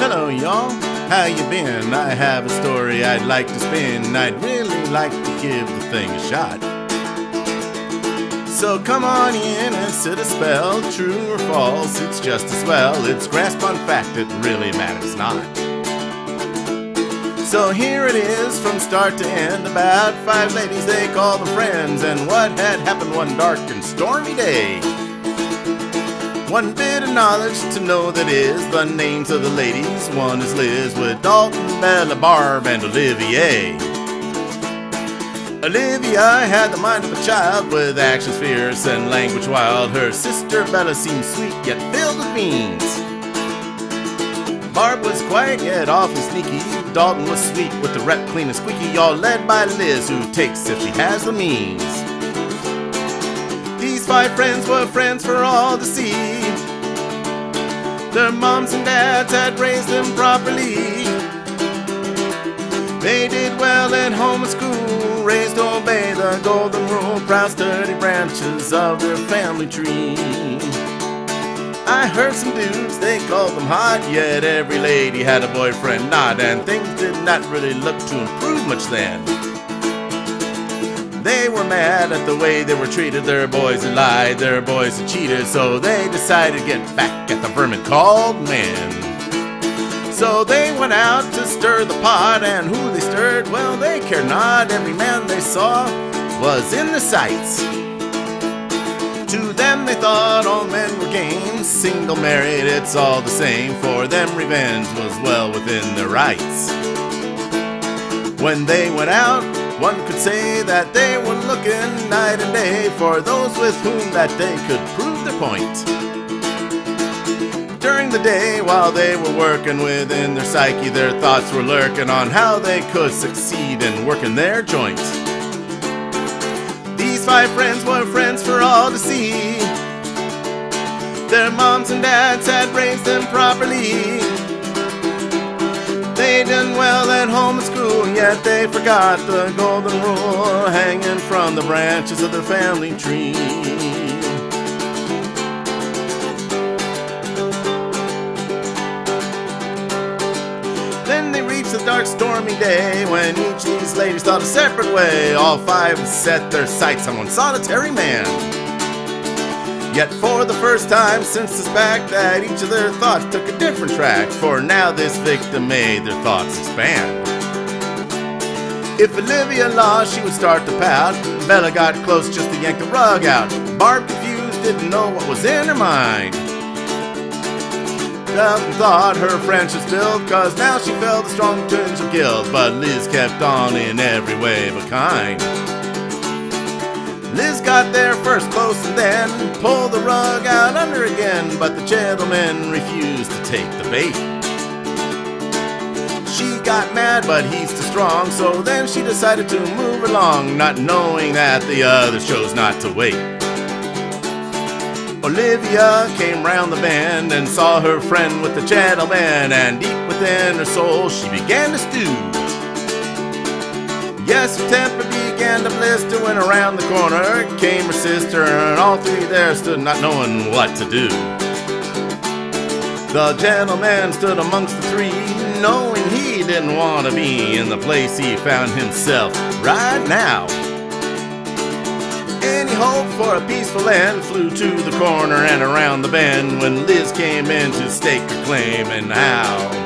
Hello y'all, how you been? I have a story I'd like to spin. I'd really like to give the thing a shot. So come on in and sit a spell. True or false, it's just as well. It's grasp on fact, it really matters not. So here it is from start to end, about 5 ladies they call them friends, and what had happened one dark and stormy day. One bit of knowledge to know that is the names of the ladies. One is Liz with Dalton, Bella, Barb, and Olivia. Olivia had the mind of a child with actions fierce and language wild. Her sister Bella seemed sweet yet filled with means. Barb was quiet yet awfully sneaky. Dalton was sweet with the rep clean and squeaky, all led by Liz who takes if she has the means. These 5 friends were friends for all to see. Their moms and dads had raised them properly. They did well at home and school, raised to obey the golden rule, proud sturdy branches of their family tree. I heard some dudes, they called them hot, yet every lady had a boyfriend not, and things did not really look to improve much then. They were mad at the way they were treated. Their boys had lied, their boys had cheated, so they decided to get back at the vermin called men. So they went out to stir the pot, and who they stirred, well, they cared not. Every man they saw was in the sights. To them they thought all men were game, single, married, it's all the same. For them revenge was well within their rights. When they went out, one could say that they were looking night and day for those with whom that they could prove their point. During the day, while they were working within their psyche, their thoughts were lurking on how they could succeed in working their joint. These 5 friends were friends for all to see. Their moms and dads had raised them properly. They done well at home and school, yet they forgot the golden rule hanging from the branches of their family tree. Then they reached the dark stormy day when each of these ladies thought a separate way. All 5 set their sights on one solitary man. Yet for the first time since this fact that each of their thoughts took a different track, for now this victim made their thoughts expand. If Olivia lost, she would start to pout. Bella got close just to yank the rug out. Barb, confused, didn't know what was in her mind. Dalton thought her friendship spilled, cause now she felt a strong twinge of guilt. But Liz kept on in every way but kind. Liz got there first close and then pulled the rug out under again, but the gentleman refused to take the bait. She got mad, but he's too strong, so then she decided to move along, not knowing that the others chose not to wait. Olivia came round the bend and saw her friend with the gentleman, and deep within her soul she began to stew. Yes, her temper began to blister when around the corner came her sister, and all 3 there stood not knowing what to do. The gentleman stood amongst the 3, knowing he didn't want to be in the place he found himself right now. Any hope for a peaceful end flew to the corner and around the bend when Liz came in to stake her claim, and how.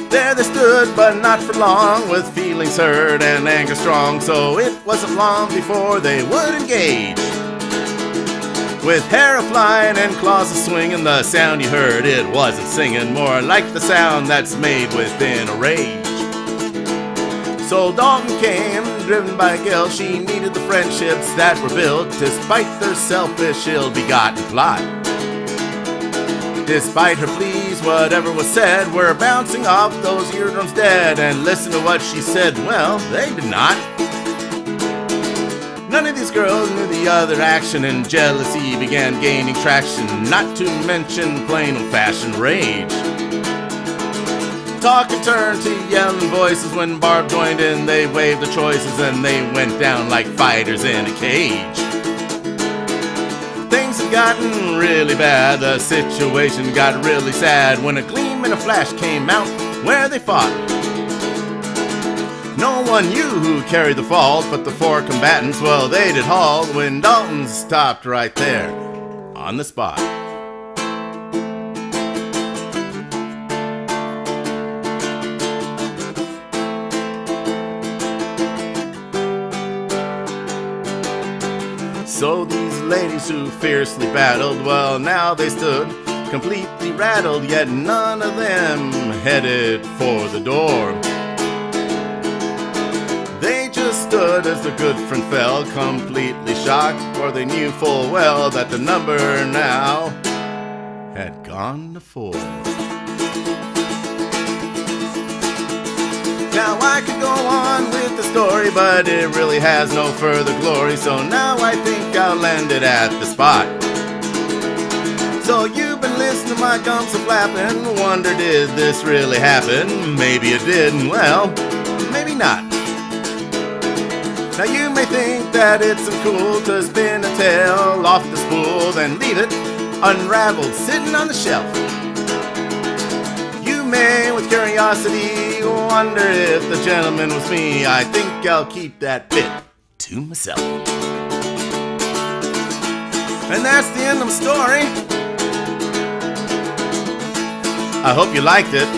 There they stood, but not for long, with feelings hurt and anger strong, so it wasn't long before they would engage. With hair a-flying and claws a-swinging, the sound you heard, it wasn't singing, more like the sound that's made within a rage. So Dalton came, driven by guilt. She needed the friendships that were built, despite their selfish, ill-begotten plot. Despite her pleas, whatever was said were bouncing off those eardrums dead, and listen to what she said, well, they did not. None of these girls knew the other action, and jealousy began gaining traction, not to mention plain old-fashioned rage. Talking turned to yelling voices when Barb joined in. They waved the choices and they went down like fighters in a cage. Things had gotten really bad, the situation got really sad when a gleam and a flash came out where they fought. No one knew who carried the fault, but the four combatants, well, they did halt when Dalton stopped right there on the spot. So these ladies who fiercely battled, well, now they stood completely rattled, yet none of them headed for the door. They just stood as the good friend fell, completely shocked, for they knew full well that the number now had gone to 4. Now I could go on with the story, but it really has no further glory, so now I think I'll end it at the spot. So you've been listening to my gums a-flapping, wonder did this really happen? Maybe it did, well, maybe not. Now you may think that it's cool to spin a tale off the spool, then leave it unraveled sitting on the shelf. You may, with curiosity, wonder if the gentleman was me. I think I'll keep that bit to myself. And that's the end of the story. I hope you liked it.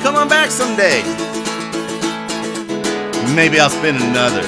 Come on back someday. Maybe I'll spin another.